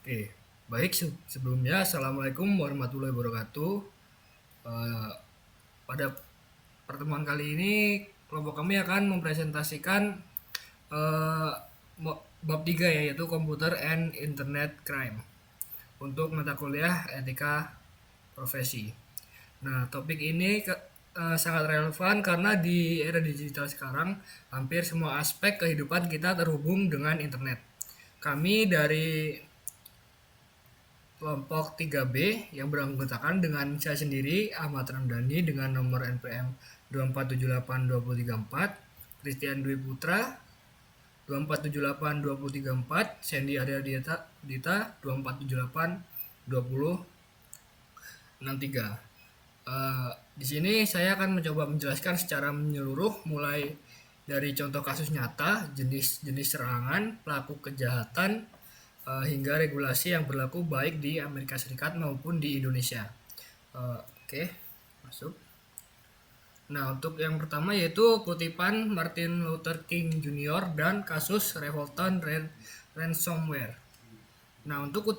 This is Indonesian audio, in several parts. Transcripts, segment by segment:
Oke, baik sebelumnya Assalamualaikum warahmatullahi wabarakatuh. Eh, Pada pertemuan kali ini kelompok kami akan mempresentasikan eh, bab 3 ya, yaitu Computer and Internet Crime untuk mata kuliah etika profesi. Nah, topik ini sangat relevan karena di era digital sekarang hampir semua aspek kehidupan kita terhubung dengan internet. Kami dari kelompok 3B yang beranggotakan dengan saya sendiri Ahmad Ramdhani dengan nomor NPM 2478234, Christian Dwi Putra 2478234, Sandy Arya Dita 2478263. Di sini saya akan mencoba menjelaskan secara menyeluruh mulai dari contoh kasus nyata, jenis-jenis serangan, pelaku kejahatan, hingga regulasi yang berlaku baik di Amerika Serikat maupun di Indonesia. Oke, masuk. Nah, untuk yang pertama yaitu kutipan Martin Luther King Jr. dan kasus Revolton Ransomware. Nah, untuk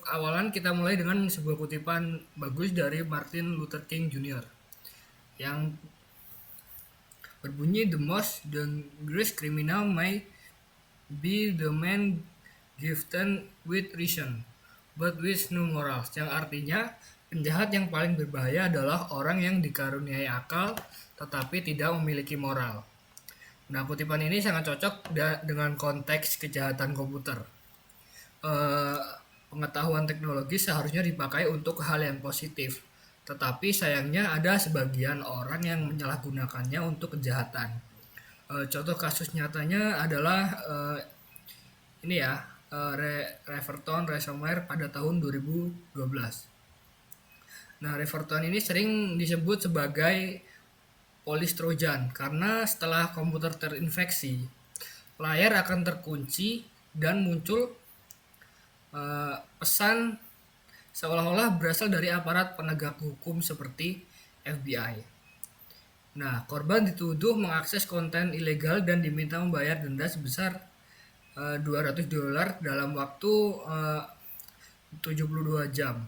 awalan kita mulai dengan sebuah kutipan bagus dari Martin Luther King Jr. yang berbunyi, "The most dangerous criminal may be the man gifted with reason, but with no morals." Yang artinya, penjahat yang paling berbahaya adalah orang yang dikaruniai akal tetapi tidak memiliki moral. Nah, kutipan ini sangat cocok dengan konteks kejahatan komputer. Eh, Pengetahuan teknologi seharusnya dipakai untuk hal yang positif, tetapi sayangnya ada sebagian orang yang menyalahgunakannya untuk kejahatan. Contoh kasus nyatanya adalah ini ya, Reverton Ransomware pada tahun 2012. Nah, Reverton ini sering disebut sebagai polis Trojan karena setelah komputer terinfeksi, layar akan terkunci dan muncul pesan seolah-olah berasal dari aparat penegak hukum seperti FBI. Nah, korban dituduh mengakses konten ilegal dan diminta membayar denda sebesar $200 dalam waktu 72 jam.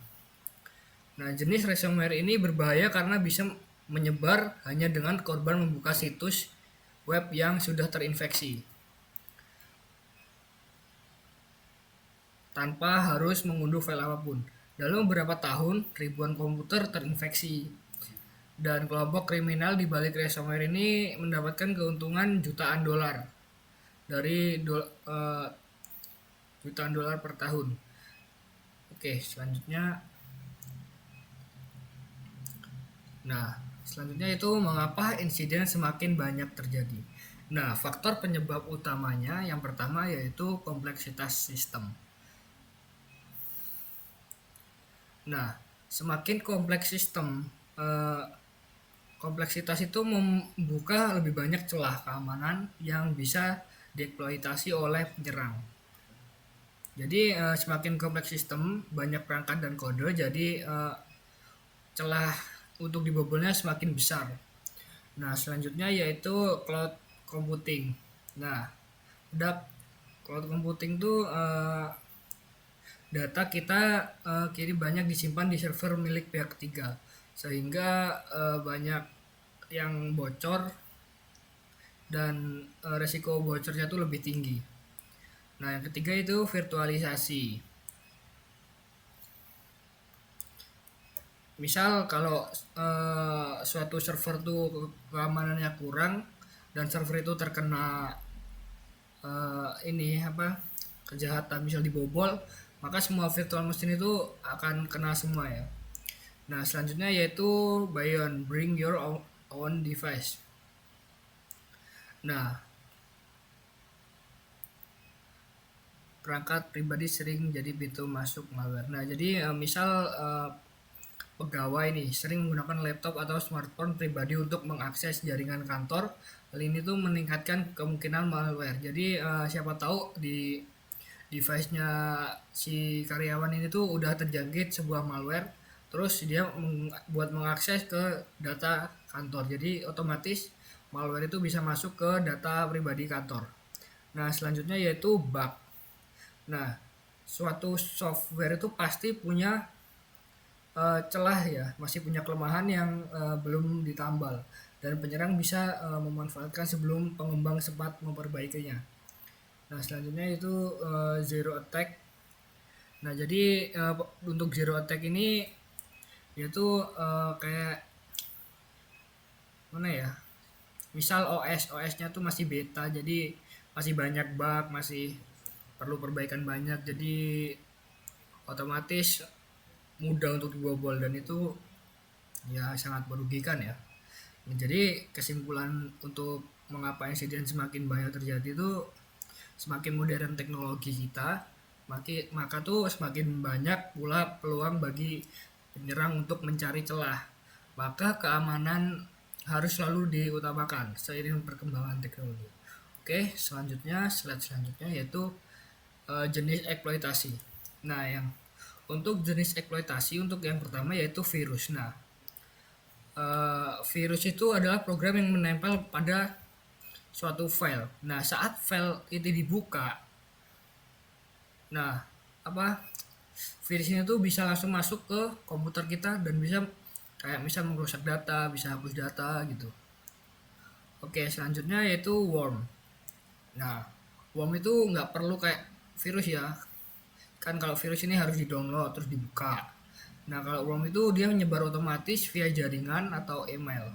Nah, jenis ransomware ini berbahaya karena bisa menyebar hanya dengan korban membuka situs web yang sudah terinfeksi, tanpa harus mengunduh file apapun. Dalam beberapa tahun, ribuan komputer terinfeksi, dan kelompok kriminal di balik ransomware ini mendapatkan keuntungan jutaan dolar dari jutaan dolar per tahun. Oke, selanjutnya. Nah, selanjutnya itu mengapa insiden semakin banyak terjadi. Nah, faktor penyebab utamanya yang pertama yaitu kompleksitas sistem. Nah, semakin kompleks sistem, kompleksitas itu membuka lebih banyak celah keamanan yang bisa dieksploitasi oleh penyerang. Jadi semakin kompleks sistem, banyak perangkat dan kode, jadi celah untuk dibobolnya semakin besar. Nah, selanjutnya yaitu cloud computing. Nah, cloud computing itu data kita kini banyak disimpan di server milik pihak ketiga, sehingga banyak yang bocor dan resiko bocornya itu lebih tinggi. Nah, yang ketiga itu virtualisasi. Misal kalau suatu server tuh keamanannya kurang dan server itu terkena ini apa, kejahatan misal dibobol, maka semua virtual machine itu akan kena semua ya. Nah, selanjutnya yaitu Bion, bring your own device. Nah, perangkat pribadi sering jadi pintu masuk malware. Nah, jadi misal pegawai nih sering menggunakan laptop atau smartphone pribadi untuk mengakses jaringan kantor. Hal ini tuh meningkatkan kemungkinan malware. Jadi siapa tahu di device-nya si karyawan ini tuh udah terjangkit sebuah malware, terus dia buat mengakses ke data kantor. Jadi otomatis malware itu bisa masuk ke data pribadi kantor. Nah, selanjutnya yaitu bug. Nah, suatu software itu pasti punya celah ya, masih punya kelemahan yang belum ditambal, dan penyerang bisa memanfaatkan sebelum pengembang sempat memperbaikinya. Nah, selanjutnya itu zero attack. Nah, jadi untuk zero attack ini yaitu kayak mana ya? Misal OS-nya tuh masih beta, jadi masih banyak bug, masih perlu perbaikan banyak, jadi otomatis mudah untuk dibobol, dan itu ya sangat merugikan ya. Nah, jadi kesimpulan untuk mengapa insiden semakin banyak terjadi itu, semakin modern teknologi kita, maka tuh semakin banyak pula peluang bagi penyerang untuk mencari celah. Maka keamanan harus selalu diutamakan seiring perkembangan teknologi. Oke, slide selanjutnya yaitu jenis eksploitasi. Nah, yang untuk jenis eksploitasi, untuk yang pertama yaitu virus. Nah, virus itu adalah program yang menempel pada suatu file. Nah, saat file itu dibuka, nah apa virusnya tuh bisa langsung masuk ke komputer kita dan bisa kayak bisa merusak data, bisa hapus data gitu. Oke, selanjutnya yaitu worm. Nah, worm itu nggak perlu kayak virus ya. Kan kalau virus ini harus di-download terus dibuka. Nah, kalau worm itu dia menyebar otomatis via jaringan atau email.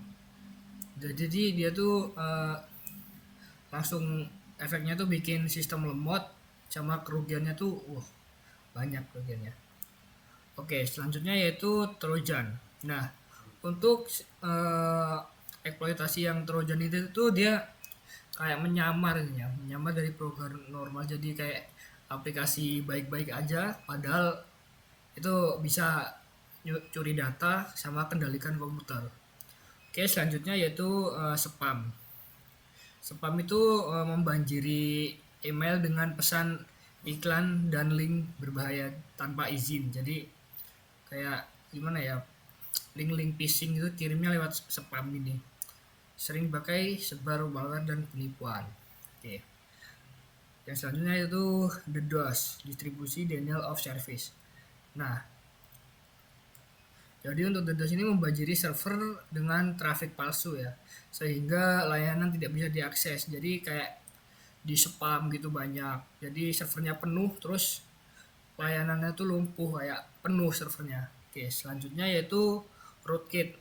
Jadi dia tuh langsung efeknya tuh bikin sistem lemot, sama kerugiannya tuh banyak kerugiannya. Oke, selanjutnya yaitu Trojan. Nah, untuk eksploitasi yang Trojan itu tuh dia kayak menyamar dari program normal, jadi kayak aplikasi baik-baik aja, padahal itu bisa curi data sama kendalikan komputer. Oke, selanjutnya yaitu spam. Spam itu membanjiri email dengan pesan iklan dan link berbahaya tanpa izin. Jadi kayak gimana ya, link-link phishing itu kirimnya lewat spam ini. Sering pakai sebar malware dan penipuan. Oke. Yang selanjutnya itu DDoS, distribusi denial of service. Nah, jadi untuk DDoS ini membanjiri server dengan traffic palsu ya, sehingga layanan tidak bisa diakses. Jadi kayak di spam gitu banyak. Jadi servernya penuh, terus layanannya tuh lumpuh, kayak penuh servernya. Oke, selanjutnya yaitu rootkit.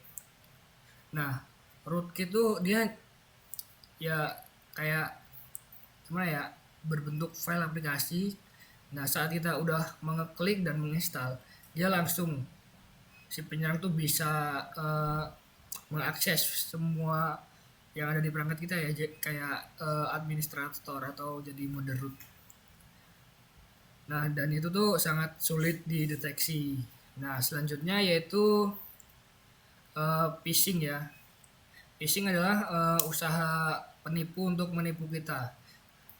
Nah, rootkit tuh dia ya kayak gimana ya, berbentuk file aplikasi. Nah, saat kita udah mengeklik dan menginstal, dia langsung si penyerang tuh bisa mengakses semua yang ada di perangkat kita ya, kayak administrator atau jadi mother root. Nah, dan itu tuh sangat sulit dideteksi. Nah, selanjutnya yaitu phishing ya. Phishing adalah usaha penipu untuk menipu kita.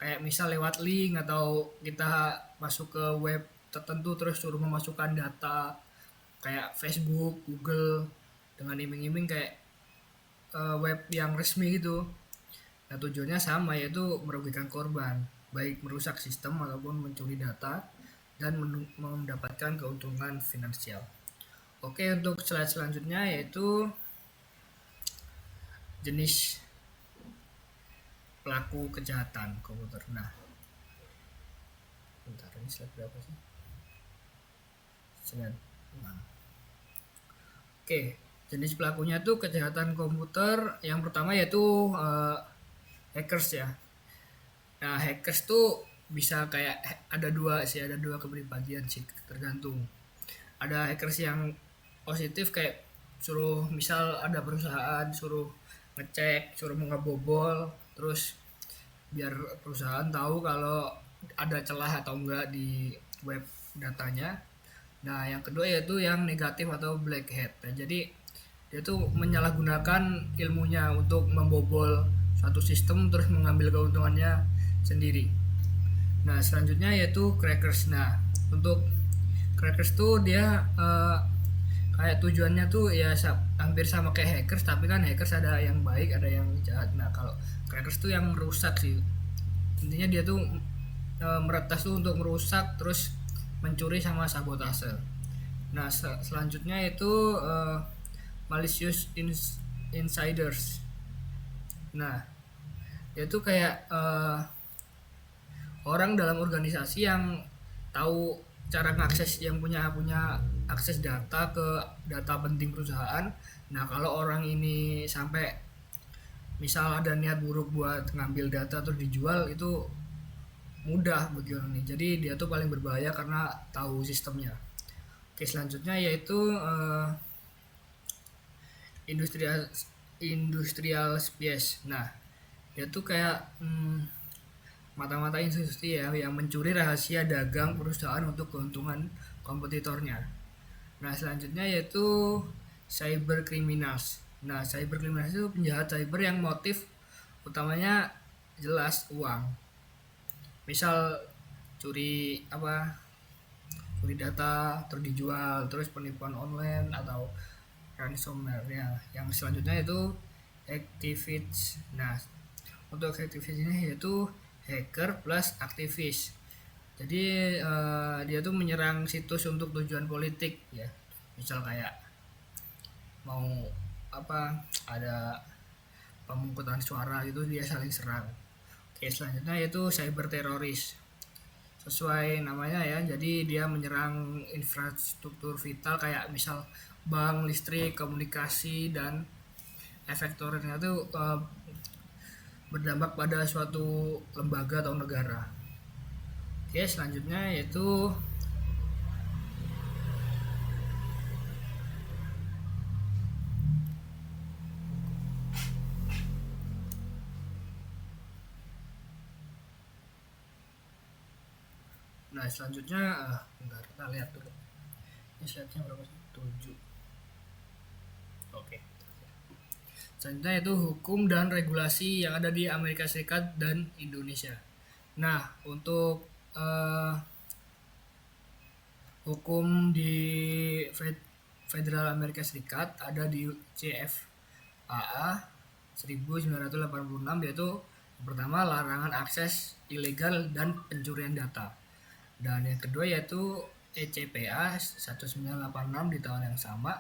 Kayak misal lewat link, atau kita masuk ke web tertentu terus suruh memasukkan data kayak Facebook, Google, dengan iming-iming kayak web yang resmi gitu. Nah, tujuannya sama, yaitu merugikan korban, baik merusak sistem ataupun mencuri data dan mendapatkan keuntungan finansial. Oke, untuk slide selanjutnya yaitu jenis pelaku kejahatan komputer. Nah, bentar, ini slide berapa sih? Slide 6. Oke, jenis pelakunya tuh kejahatan komputer. Yang pertama yaitu hackers ya. Nah, hackers tuh bisa kayak ada dua kepribadian sih, tergantung. Ada hackers yang positif, kayak suruh misal ada perusahaan suruh ngecek, suruh ngebobol, terus biar perusahaan tahu kalau ada celah atau enggak di web datanya. Nah, yang kedua yaitu yang negatif atau black hat. Nah, jadi dia tuh menyalahgunakan ilmunya untuk membobol suatu sistem terus mengambil keuntungannya sendiri. Nah, selanjutnya yaitu crackers. Nah, untuk crackers tuh dia kayak tujuannya tuh ya hampir sama kayak hackers, tapi kan hackers ada yang baik, ada yang jahat. Nah, kalau crackers tuh yang merusak sih. Intinya dia tuh meretas tuh untuk merusak, terus mencuri sama sabotase. Nah, selanjutnya itu malicious insiders. Nah, itu kayak orang dalam organisasi yang tahu cara mengakses, yang punya akses data ke data penting perusahaan. Nah, kalau orang ini sampai misal ada niat buruk buat ngambil data atau dijual, itu mudah bagi orang ini. Jadi dia tuh paling berbahaya karena tahu sistemnya. Oke, selanjutnya yaitu industrial industrial space. Nah, dia tuh kayak mata-mata industri ya yang mencuri rahasia dagang perusahaan untuk keuntungan kompetitornya. Nah, selanjutnya yaitu cyber criminals. Nah, cyber criminals itu penjahat cyber yang motif utamanya jelas uang. Misal curi curi data terus dijual, terus penipuan online atau ransomware ya. Yang selanjutnya itu activists. Nah, untuk activists ini yaitu hacker plus aktivis. Jadi dia tuh menyerang situs untuk tujuan politik ya. Misal kayak mau ada pemungutan suara itu dia saling serang. Oke, selanjutnya yaitu cyber teroris. Sesuai namanya ya, jadi dia menyerang infrastruktur vital kayak misal bank, listrik, komunikasi, dan efek torrentnya itu berdampak pada suatu lembaga atau negara. Oke, selanjutnya yaitu bentar, kita lihat dulu. Ini slide-nya berapa sih? 7. Oke. Selanjutnya itu hukum dan regulasi yang ada di Amerika Serikat dan Indonesia. Nah, untuk hukum di Federal Amerika Serikat ada di CFAA 1986, yaitu yang pertama larangan akses ilegal dan pencurian data. Dan yang kedua yaitu ECPA 1986 di tahun yang sama.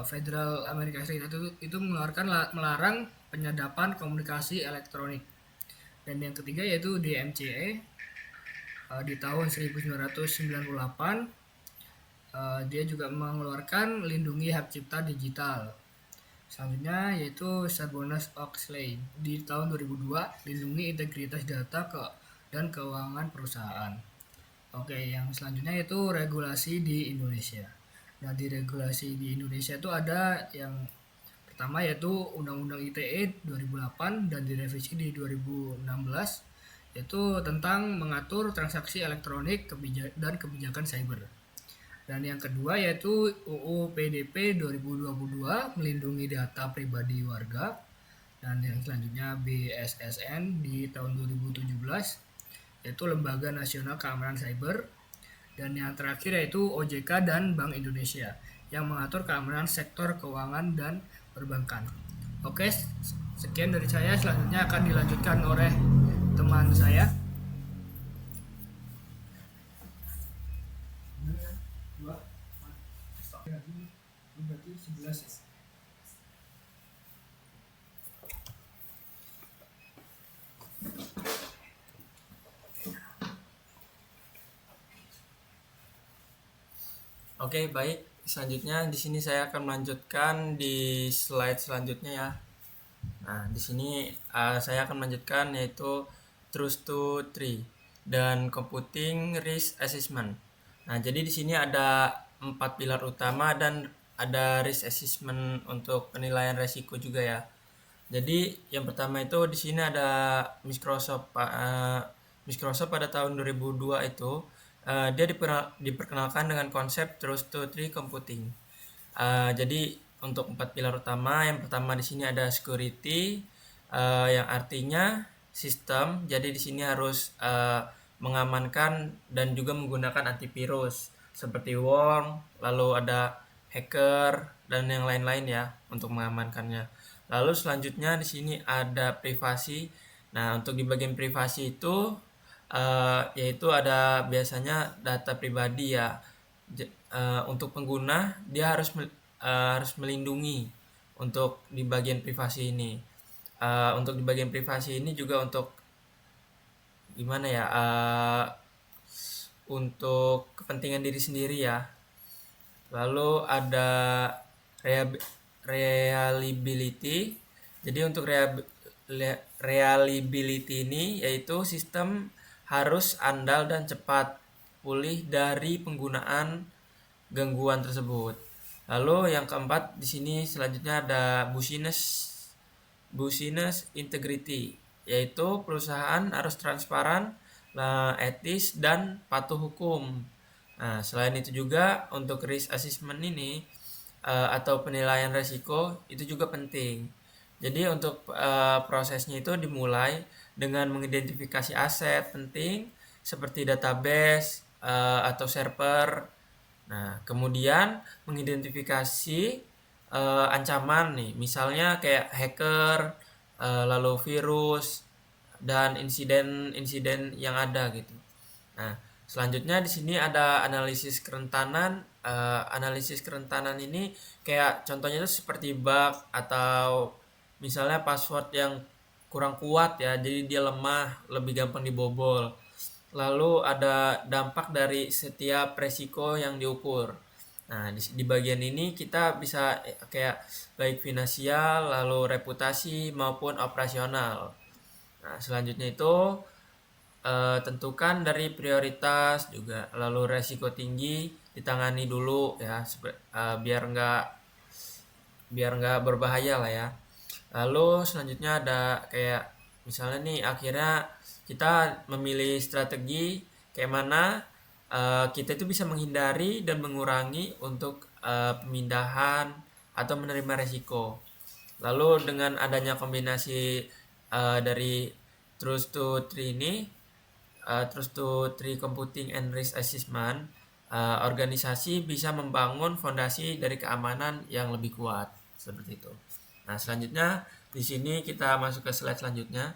Federal Amerika Serikat itu melarang penyadapan komunikasi elektronik. Dan yang ketiga yaitu DMCA di tahun 1998. Dia juga mengeluarkan lindungi hak cipta digital. Selanjutnya yaitu Sarbanes-Oxley di tahun 2002, lindungi integritas data dan keuangan perusahaan. Oke, yang selanjutnya itu regulasi di Indonesia. Nah, di regulasi di Indonesia itu ada yang pertama yaitu Undang-Undang ITE 2008 dan direvisi di 2016, yaitu tentang mengatur transaksi elektronik dan kebijakan cyber. Dan yang kedua yaitu UU PDP 2022, melindungi data pribadi warga. Dan yang selanjutnya BSSN di tahun 2017, yaitu Lembaga Nasional Keamanan Cyber. Dan yang terakhir yaitu OJK dan Bank Indonesia yang mengatur keamanan sektor keuangan dan perbankan. Oke, sekian dari saya. Selanjutnya akan dilanjutkan oleh teman saya. Oke, baik. Selanjutnya di sini saya akan melanjutkan di slide selanjutnya ya. Nah, di sini saya akan melanjutkan yaitu Trust to Tree dan Computing Risk Assessment. Nah, jadi di sini ada 4 pilar utama dan ada risk assessment untuk penilaian resiko juga ya. Jadi yang pertama itu di sini ada Microsoft. Microsoft pada tahun 2002 itu dia diperkenalkan dengan konsep Trust to Tree Computing. Jadi untuk 4 pilar utama, yang pertama di sini ada security, yang artinya sistem. Jadi di sini harus mengamankan dan juga menggunakan antivirus seperti worm, lalu ada hacker dan yang lain-lain ya untuk mengamankannya. Lalu selanjutnya di sini ada privasi. Nah, untuk di bagian privasi itu yaitu ada biasanya data pribadi ya. Untuk pengguna dia harus melindungi untuk di bagian privasi ini. Untuk di bagian privasi ini juga untuk gimana ya? Untuk kepentingan diri sendiri ya. Lalu ada reliability. Jadi untuk reliability ini yaitu sistem harus andal dan cepat pulih dari penggunaan gangguan tersebut. Lalu yang keempat di sini selanjutnya ada business integrity, yaitu perusahaan harus transparan, etis dan patuh hukum. Nah, selain itu juga untuk risk assessment ini atau penilaian resiko itu juga penting. Jadi untuk prosesnya itu dimulai dengan mengidentifikasi aset penting seperti database atau server. Nah, kemudian mengidentifikasi ancaman nih, misalnya kayak hacker, lalu virus dan insiden-insiden yang ada gitu. Nah, selanjutnya di sini ada analisis kerentanan. Analisis kerentanan ini kayak contohnya itu seperti bug atau misalnya password yang kurang kuat ya, jadi dia lemah, lebih gampang dibobol. Lalu ada dampak dari setiap resiko yang diukur. Nah, di bagian ini kita bisa kayak baik finansial, lalu reputasi maupun operasional. Nah, selanjutnya itu tentukan dari prioritas juga, lalu resiko tinggi ditangani dulu ya, biar nggak berbahaya lah ya. Lalu selanjutnya ada kayak misalnya nih akhirnya kita memilih strategi kayak mana kita itu bisa menghindari dan mengurangi untuk pemindahan atau menerima resiko. Lalu dengan adanya kombinasi dari Trust to Tree ini, Trust to Tree Computing and Risk Assessment, organisasi bisa membangun fondasi dari keamanan yang lebih kuat seperti itu. Nah, selanjutnya di sini kita masuk ke slide selanjutnya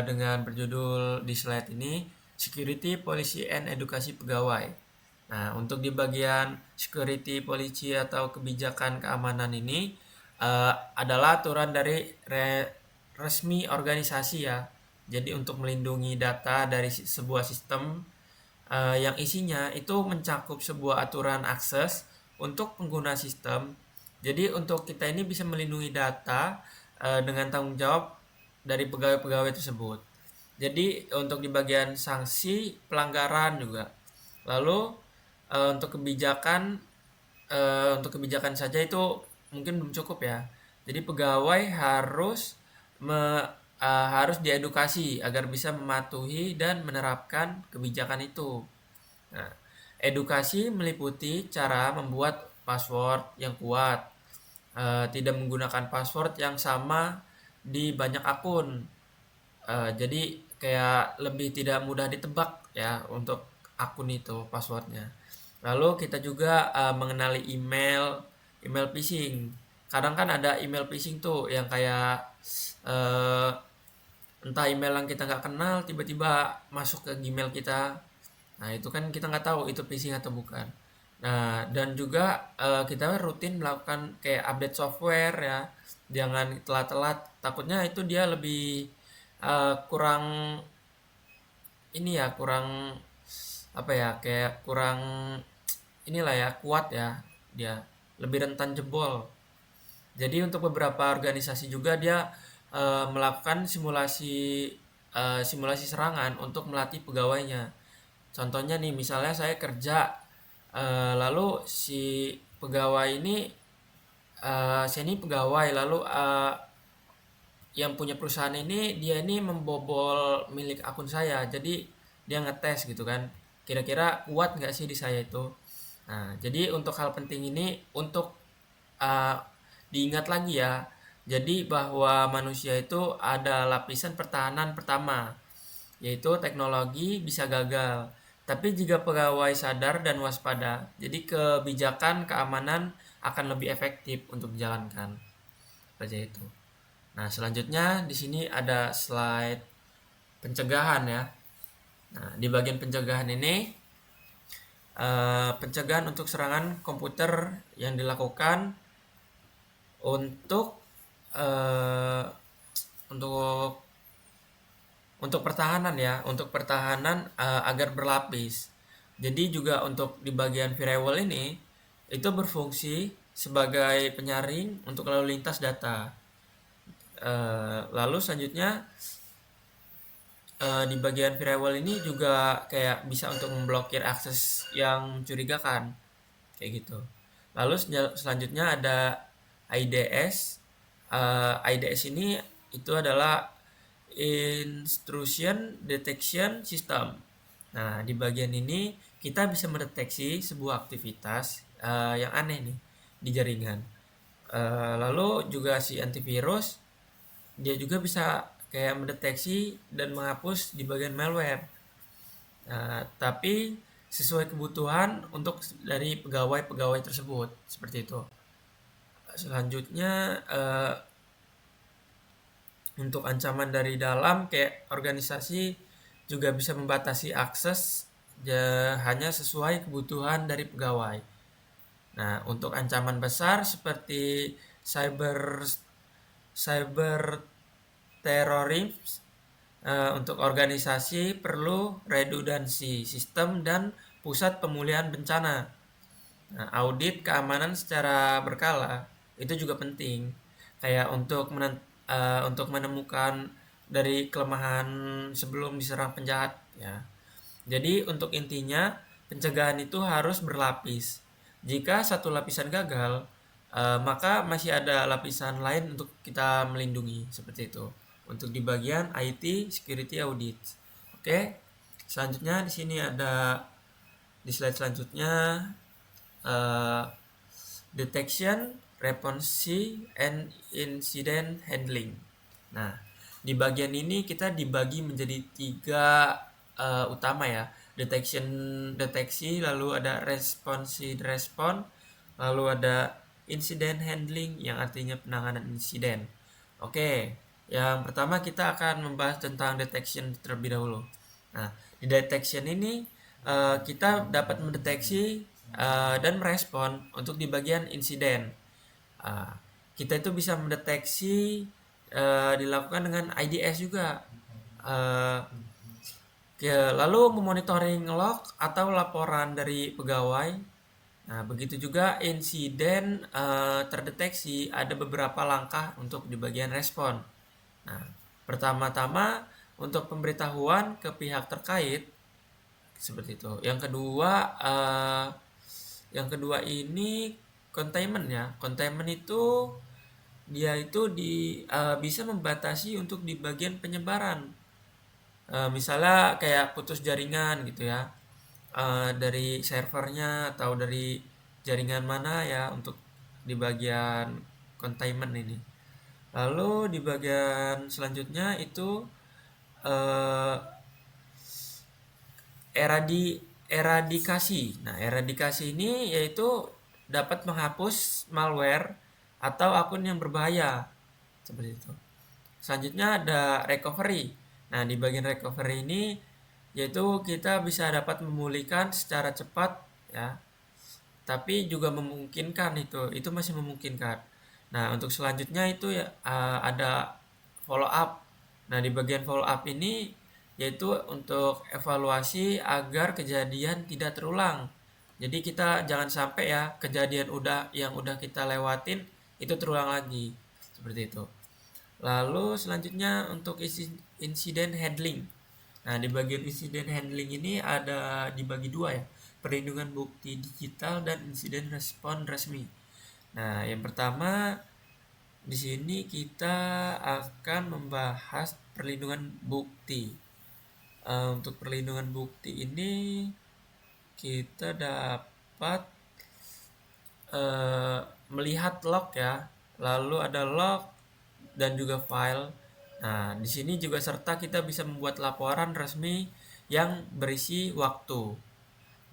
dengan berjudul di slide ini Security Policy and Edukasi Pegawai. Nah, untuk di bagian security policy atau kebijakan keamanan ini adalah aturan dari resmi organisasi ya. Jadi untuk melindungi data dari sebuah sistem yang isinya itu mencakup sebuah aturan akses untuk pengguna sistem. Jadi untuk kita ini bisa melindungi data dengan tanggung jawab dari pegawai-pegawai tersebut. Jadi untuk di bagian sanksi pelanggaran juga. Lalu untuk kebijakan saja itu mungkin belum cukup ya. Jadi pegawai harus diedukasi agar bisa mematuhi dan menerapkan kebijakan itu. Nah, edukasi meliputi cara membuat password yang kuat, tidak menggunakan password yang sama di banyak akun. Jadi kayak lebih tidak mudah ditebak ya untuk akun itu passwordnya. Lalu kita juga mengenali email phishing. Kadang kan ada email phishing tuh yang kayak entah email yang kita nggak kenal tiba-tiba masuk ke Gmail kita. Nah, itu kan kita nggak tahu itu phishing atau bukan. Nah, dan juga kita rutin melakukan kayak update software ya. Jangan telat-telat, takutnya itu dia lebih kurang ini ya, kurang apa ya, kayak kurang inilah ya, kuat ya, dia lebih rentan jebol. Jadi untuk beberapa organisasi juga dia melakukan simulasi serangan untuk melatih pegawainya. Contohnya nih, misalnya saya kerja, lalu si pegawai ini, saya ini pegawai, lalu yang punya perusahaan ini dia ini membobol milik akun saya, jadi dia ngetes gitu kan, kira-kira kuat nggak sih di saya itu. Nah, jadi untuk hal penting ini untuk diingat lagi ya, jadi bahwa manusia itu ada lapisan pertahanan pertama, yaitu teknologi bisa gagal, tapi jika pegawai sadar dan waspada, jadi kebijakan keamanan akan lebih efektif untuk dijalankan. Seperti itu. Nah, selanjutnya di sini ada slide pencegahan ya. Nah, di bagian pencegahan ini, pencegahan untuk serangan komputer yang dilakukan untuk eh, untuk pertahanan ya, untuk pertahanan agar berlapis. Jadi juga untuk di bagian firewall ini itu berfungsi sebagai penyaring untuk lalu lintas data. Lalu selanjutnya di bagian firewall ini juga kayak bisa untuk memblokir akses yang mencurigakan kayak gitu. Lalu selanjutnya ada IDS. IDS ini itu adalah Intrusion Detection System. Nah, di bagian ini kita bisa mendeteksi sebuah aktivitas yang aneh nih di jaringan. Lalu juga si antivirus dia juga bisa kayak mendeteksi dan menghapus di bagian malware. Nah, tapi sesuai kebutuhan untuk dari pegawai-pegawai tersebut seperti itu. Selanjutnya untuk ancaman dari dalam kayak organisasi juga bisa membatasi akses hanya sesuai kebutuhan dari pegawai. Nah, untuk ancaman besar seperti cyber cyber terorisme, untuk organisasi perlu redundansi sistem dan pusat pemulihan bencana. Nah, audit keamanan secara berkala itu juga penting. Kayak untuk menemukan dari kelemahan sebelum diserang penjahat ya. Jadi untuk intinya pencegahan itu harus berlapis. Jika satu lapisan gagal, maka masih ada lapisan lain untuk kita melindungi seperti itu. Untuk di bagian IT security audit. Oke. Selanjutnya di sini ada di slide selanjutnya uh, detection, response, and incident handling. Nah, di bagian ini kita dibagi menjadi tiga utama ya. Deteksi, lalu ada respon, lalu ada incident handling yang artinya penanganan insiden. Oke, yang pertama kita akan membahas tentang detection terlebih dahulu. Nah, di detection ini kita dapat mendeteksi dan merespon untuk di bagian insiden. Kita itu bisa mendeteksi dilakukan dengan IDS juga. Uh, Lalu memonitoring log atau laporan dari pegawai. Nah, begitu juga insiden terdeteksi ada beberapa langkah untuk di bagian respon. Nah, pertama-tama untuk pemberitahuan ke pihak terkait seperti itu. Yang kedua ini containment ya. Containment itu dia itu bisa membatasi untuk di bagian penyebaran. Misalnya kayak putus jaringan gitu ya, dari servernya atau dari jaringan mana ya untuk di bagian containment ini. Lalu di bagian selanjutnya itu eh, eradikasi. Nah, eradikasi ini yaitu dapat menghapus malware atau akun yang berbahaya seperti itu. Selanjutnya ada recovery. Nah, di bagian recovery ini yaitu kita bisa dapat memulihkan secara cepat ya. Tapi juga memungkinkan itu masih memungkinkan. Nah, untuk selanjutnya itu ya ada follow up. Nah, di bagian follow up ini yaitu untuk evaluasi agar kejadian tidak terulang. Jadi kita jangan sampai ya kejadian yang udah kita lewatin itu terulang lagi. Seperti itu. Lalu selanjutnya untuk insiden handling. Nah, di bagian insiden handling ini ada dibagi dua ya, perlindungan bukti digital dan insiden respon resmi. Nah, yang pertama di sini kita akan membahas perlindungan bukti. Untuk perlindungan bukti ini kita dapat melihat log ya, lalu ada log dan juga file. Nah, di sini juga serta kita bisa membuat laporan resmi yang berisi waktu.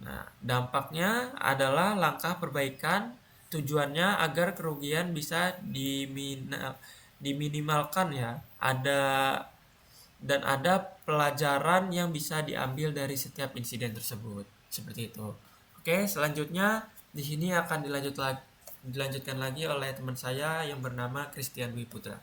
Nah, dampaknya adalah langkah perbaikan, tujuannya agar kerugian bisa diminimalkan ya. Ada pelajaran yang bisa diambil dari setiap insiden tersebut. Seperti itu. Oke, selanjutnya di sini akan dilanjutkan lagi oleh teman saya yang bernama Christian Dwi Putra.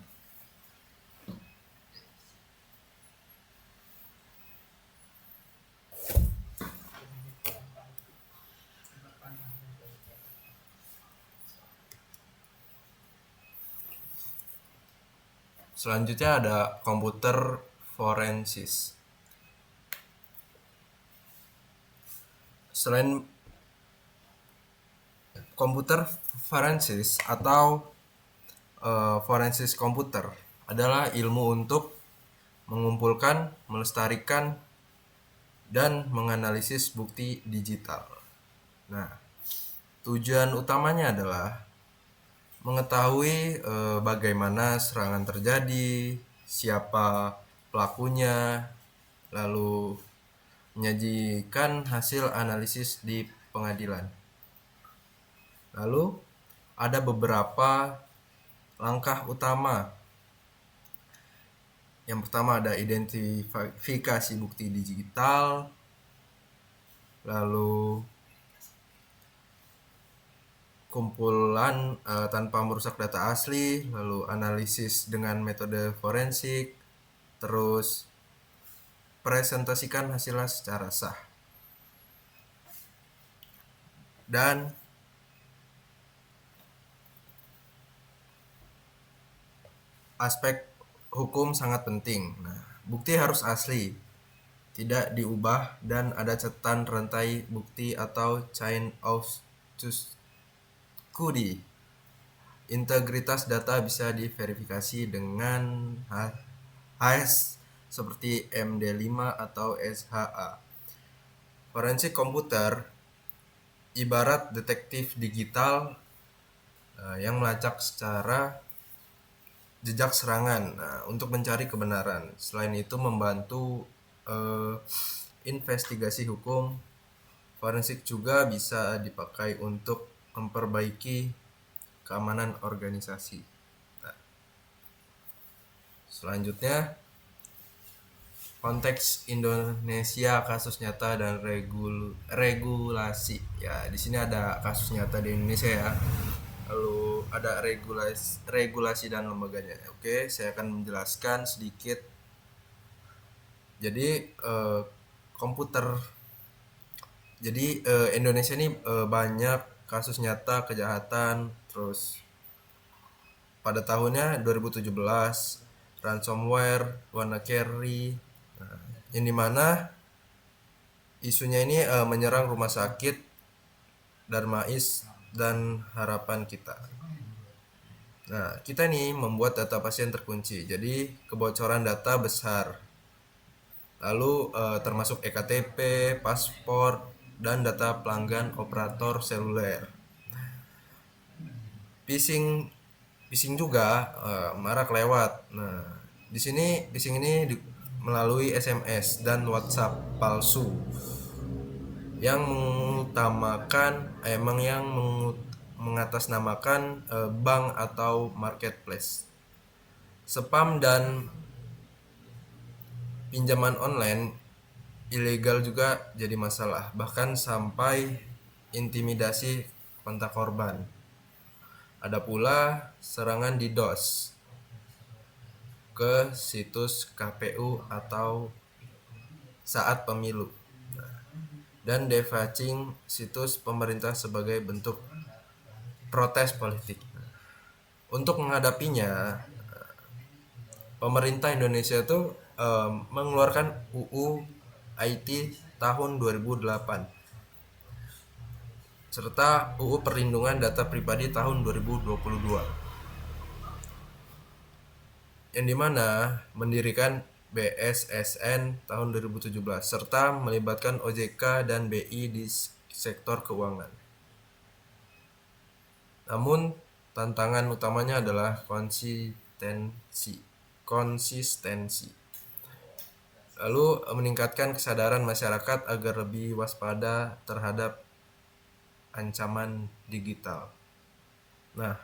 Selanjutnya ada komputer forensis. Selain komputer forensis atau forensis komputer adalah ilmu untuk mengumpulkan, melestarikan, dan menganalisis bukti digital. Nah, tujuan utamanya adalah mengetahui bagaimana serangan terjadi, siapa pelakunya, lalu menyajikan hasil analisis di pengadilan. Lalu ada beberapa langkah utama. Yang pertama ada identifikasi bukti digital, lalu kumpulan tanpa merusak data asli, lalu analisis dengan metode forensik, terus presentasikan hasilnya secara sah. Dan aspek hukum sangat penting. Nah, bukti harus asli, tidak diubah, dan ada catatan rantai bukti atau chain of custody. Integritas data bisa diverifikasi dengan hash seperti MD5 atau SHA. Forensik komputer ibarat detektif digital yang melacak secara jejak serangan untuk mencari kebenaran. Selain itu membantu investigasi hukum. Forensik juga bisa dipakai untuk memperbaiki keamanan organisasi. Nah, selanjutnya konteks Indonesia, kasus nyata dan regulasi. Ya, di sini ada kasus nyata di Indonesia ya. Lalu ada regulasi dan lembaganya. Oke, saya akan menjelaskan sedikit. Jadi Indonesia ini banyak kasus nyata kejahatan. Terus pada tahunnya 2017 ransomware, WannaCry, yang dimana isunya ini menyerang rumah sakit Darmais dan Harapan Kita. Nah, kita nih membuat data pasien terkunci, jadi kebocoran data besar. Lalu termasuk EKTP, paspor, dan data pelanggan operator seluler. Phishing juga marak lewat. Nah, di sini phishing ini melalui SMS dan WhatsApp palsu yang mengatasnamakan bank atau marketplace. Spam dan pinjaman online ilegal juga jadi masalah, bahkan sampai intimidasi kontak korban. Ada pula serangan DDoS ke situs KPU atau saat pemilu, dan defacing situs pemerintah sebagai bentuk protes politik. Untuk menghadapinya, pemerintah Indonesia itu mengeluarkan UU IT tahun 2008 serta UU Perlindungan Data Pribadi tahun 2022, yang dimana mendirikan BSSN tahun 2017 serta melibatkan OJK dan BI di sektor keuangan. Namun tantangan utamanya adalah konsistensi. Lalu meningkatkan kesadaran masyarakat agar lebih waspada terhadap ancaman digital. Nah,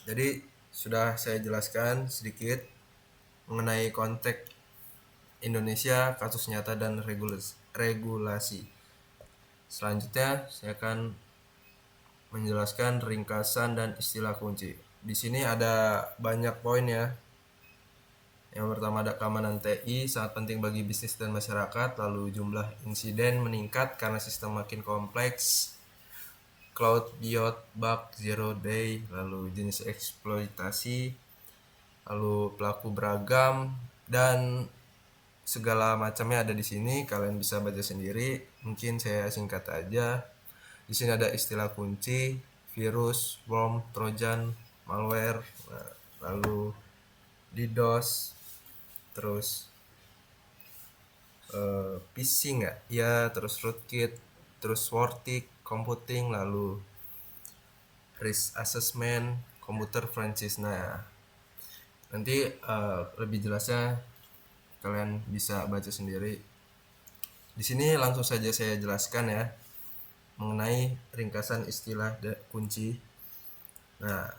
jadi sudah saya jelaskan sedikit mengenai konteks Indonesia, kasus nyata dan regulasi. Selanjutnya saya akan menjelaskan ringkasan dan istilah kunci. Di sini ada banyak poin ya. Yang pertama ada keamanan TI sangat penting bagi bisnis dan masyarakat. Lalu jumlah insiden meningkat karena sistem makin kompleks. Cloud Biot Bug Zero Day. Lalu jenis eksploitasi. Lalu pelaku beragam dan segala macamnya ada di sini. Kalian bisa baca sendiri. Mungkin saya singkat aja. Di sini ada istilah kunci, virus, worm, trojan, malware, lalu DDoS, terus phishing ya, terus rootkit, terus Swartic, computing, lalu risk assessment, computer forensics. Nah, nanti lebih jelasnya kalian bisa baca sendiri. Di sini langsung saja saya jelaskan ya mengenai ringkasan istilah kunci. Nah,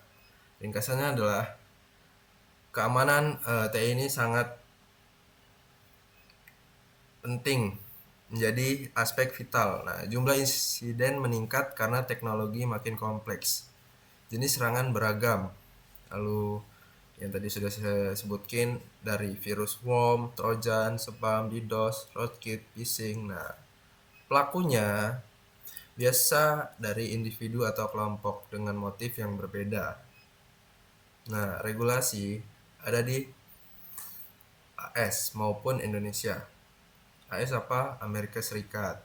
ringkasannya adalah keamanan TI ini sangat penting menjadi aspek vital. Nah, jumlah insiden meningkat karena teknologi makin kompleks. Jenis serangan beragam. Lalu yang tadi sudah saya sebutkan dari virus worm, trojan, spam, DDoS, rootkit, phishing. Nah, pelakunya biasa dari individu atau kelompok dengan motif yang berbeda. Nah, regulasi ada di AS maupun Indonesia. AS apa? Amerika Serikat.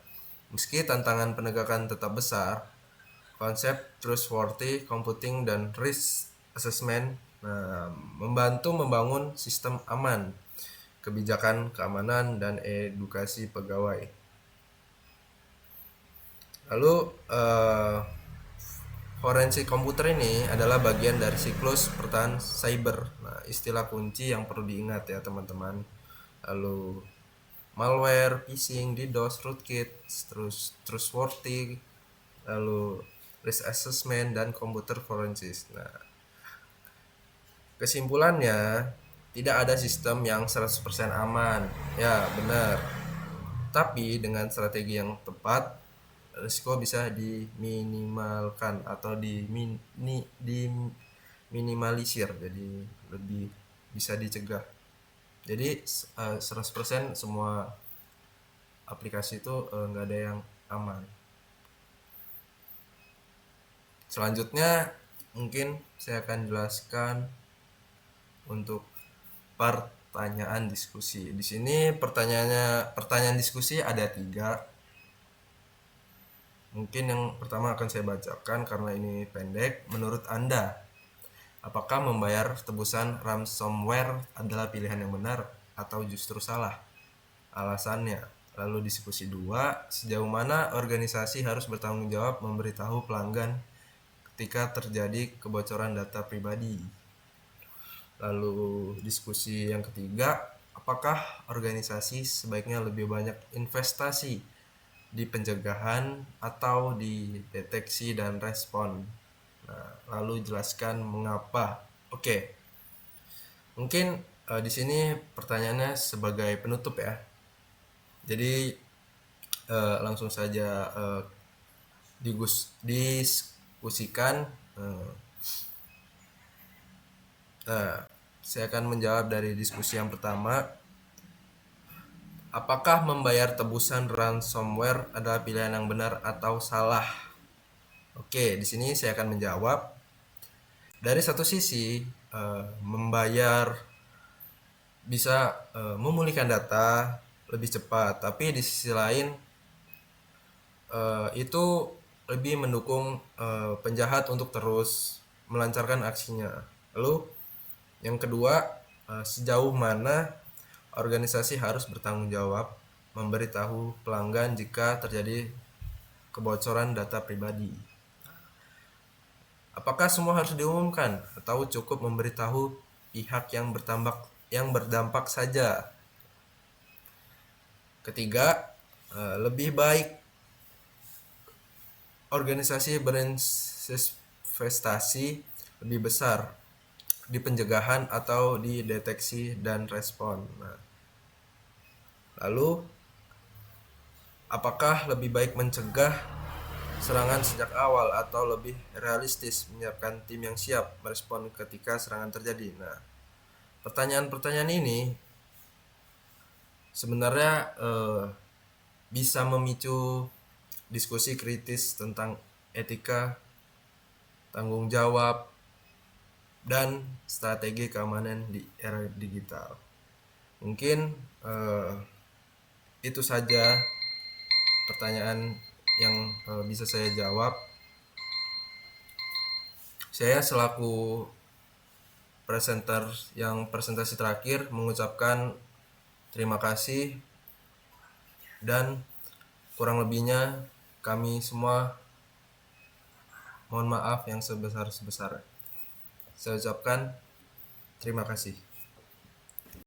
Meski tantangan penegakan tetap besar, konsep trustworthy computing dan risk assessment membantu membangun sistem aman, kebijakan keamanan, dan edukasi pegawai. Lalu forensik komputer ini adalah bagian dari siklus pertahanan cyber. Nah, istilah kunci yang perlu diingat ya teman-teman. Lalu malware, phishing, DDoS, rootkit, terus trustworthy, lalu risk assessment dan computer forensics. Nah, kesimpulannya tidak ada sistem yang 100% aman. Ya, benar. Tapi dengan strategi yang tepat, risiko bisa diminimalkan atau diminimalisir, jadi lebih bisa dicegah. Jadi 100% semua aplikasi itu nggak ada yang aman. Selanjutnya mungkin saya akan jelaskan untuk pertanyaan diskusi. Di sini pertanyaan diskusi ada 3. Mungkin yang pertama akan saya bacakan karena ini pendek. Menurut Anda, apakah membayar tebusan ransomware adalah pilihan yang benar atau justru salah? Alasannya. Lalu diskusi 2, sejauh mana organisasi harus bertanggung jawab memberitahu pelanggan ketika terjadi kebocoran data pribadi? Lalu diskusi yang ketiga, apakah organisasi sebaiknya lebih banyak investasi di pencegahan atau di deteksi dan respon? Nah, lalu jelaskan mengapa. Oke. Mungkin di sini pertanyaannya sebagai penutup ya. Jadi langsung saja diskusikan. Saya akan menjawab dari diskusi yang pertama. Apakah membayar tebusan ransomware adalah pilihan yang benar atau salah? Oke, di sini saya akan menjawab. Dari satu sisi, membayar bisa memulihkan data lebih cepat, tapi di sisi lain itu lebih mendukung penjahat untuk terus melancarkan aksinya. Lalu yang kedua, sejauh mana organisasi harus bertanggung jawab memberitahu pelanggan jika terjadi kebocoran data pribadi? Apakah semua harus diumumkan atau cukup memberitahu pihak yang berdampak saja? Ketiga, lebih baik organisasi berinvestasi lebih besar di pencegahan atau di deteksi dan respon. Nah, Lalu, apakah lebih baik mencegah serangan sejak awal atau lebih realistis menyiapkan tim yang siap merespon ketika serangan terjadi? Nah, pertanyaan-pertanyaan ini sebenarnya bisa memicu diskusi kritis tentang etika, tanggung jawab, dan strategi keamanan di era digital. Mungkin itu saja pertanyaan yang bisa saya jawab. Saya selaku presenter yang presentasi terakhir mengucapkan terima kasih, dan kurang lebihnya kami semua mohon maaf yang sebesar-besarnya. Saya ucapkan terima kasih.